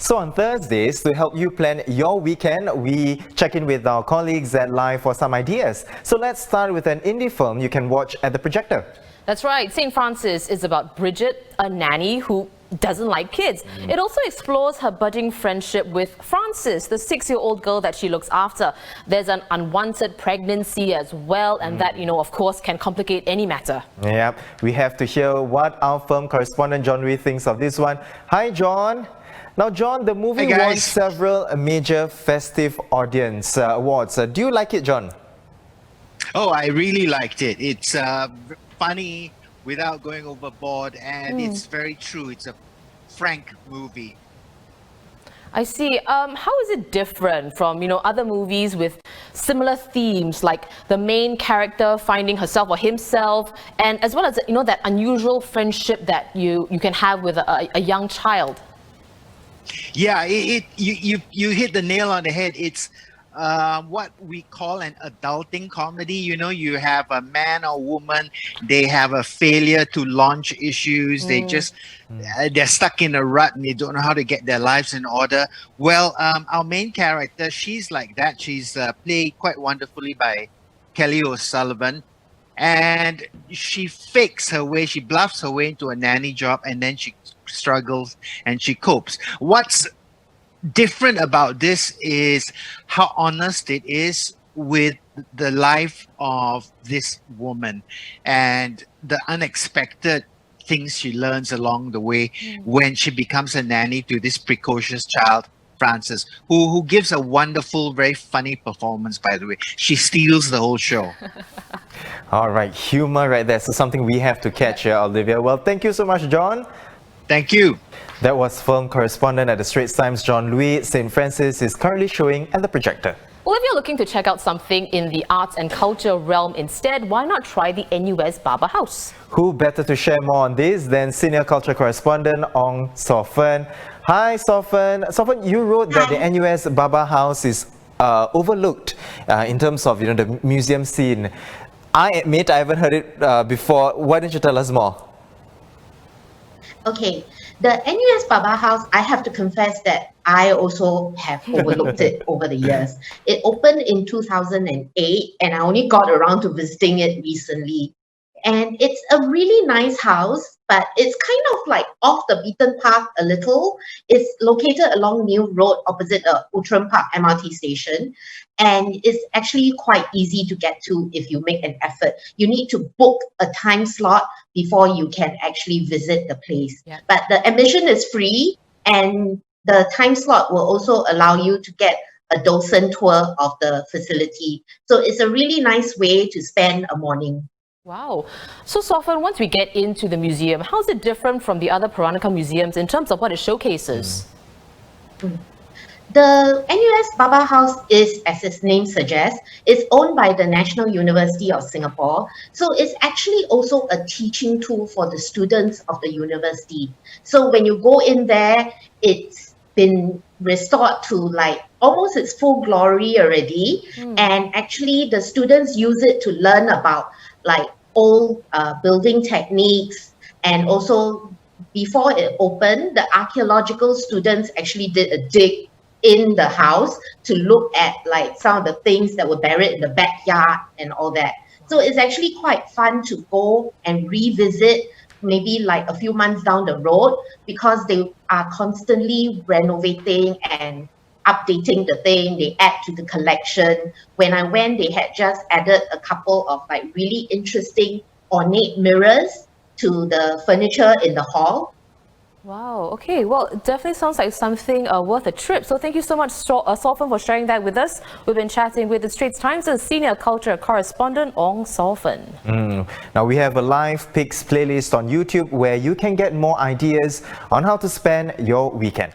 So on Thursdays, to help you plan your weekend, we check in with our colleagues at Live for some ideas. So let's start with an indie film you can watch at the Projector. That's right. St. Francis is about Bridget, a nanny who doesn't like kids. It also explores her budding friendship with Frances, the 6-year-old girl that she looks after. There's an unwanted pregnancy as well, and that, of course, can complicate any matter. Yep, we have to hear what our film correspondent John Rui thinks of this one. Hi, John. Now, John, the movie won several major festive audience awards. Do you like it, John? Oh, I really liked it. It's funny without going overboard, and it's very true. It's a frank movie. I see. How is it different from, other movies with similar themes, like the main character finding herself or himself, and as well as, that unusual friendship that you can have with a young child? Yeah, you hit the nail on the head. It's what we call an adulting comedy. You have a man or woman, they have a failure to launch issues. They're stuck in a rut and they don't know how to get their lives in order. Well, our main character, she's like that. She's played quite wonderfully by Kelly O'Sullivan. And she fakes her way, she bluffs her way into a nanny job, and then she struggles and she copes. What's different about this is how honest it is with the life of this woman and the unexpected things she learns along the way when she becomes a nanny to this precocious child, Frances, who gives a wonderful, very funny performance, by the way. She steals the whole show. All right, humor right there. So something we have to catch here, Olivia. Well, thank you so much, John. Thank you. That was film correspondent at the Straits Times, John Louis. St. Francis is currently showing at the Projector. Well, if you're looking to check out something in the arts and culture realm instead, why not try the NUS Baba House? Who better to share more on this than senior culture correspondent Ong Sor Fern. Hi, Sor Fern. Sor Fern, you wrote that the NUS Baba House is overlooked in terms of the museum scene. I admit I haven't heard it before. Why don't you tell us more? Okay, the NUS Baba House, I have to confess that I also have overlooked it over the years. It opened in 2008 and I only got around to visiting it recently. And it's a really nice house, but it's kind of like off the beaten path a little. It's located along New Road opposite the Outram Park MRT station. And it's actually quite easy to get to if you make an effort. You need to book a time slot before you can actually visit the place. Yeah. But the admission is free, and the time slot will also allow you to get a docent tour of the facility. So it's a really nice way to spend a morning. Wow. So, Sor Fern, once we get into the museum, how is it different from the other Peranakan museums in terms of what it showcases? The NUS Baba House is, as its name suggests, is owned by the National University of Singapore. So it's actually also a teaching tool for the students of the university. So when you go in there, it's been restored to like almost its full glory already. And actually the students use it to learn about like old building techniques, and also before it opened, the archaeological students actually did a dig in the house to look at like some of the things that were buried in the backyard and all that. So it's actually quite fun to go and revisit maybe like a few months down the road, because they are constantly renovating and updating the thing. They add to the collection. When I went, they had just added a couple of like really interesting ornate mirrors to the furniture in the hall. Wow, okay, well, it definitely sounds like something worth a trip. So thank you so much, Sor Fern, for sharing that with us. We've been chatting with the Straits Times and senior culture correspondent Ong Sor Fern. Now we have a live picks playlist on YouTube where you can get more ideas on how to spend your weekend.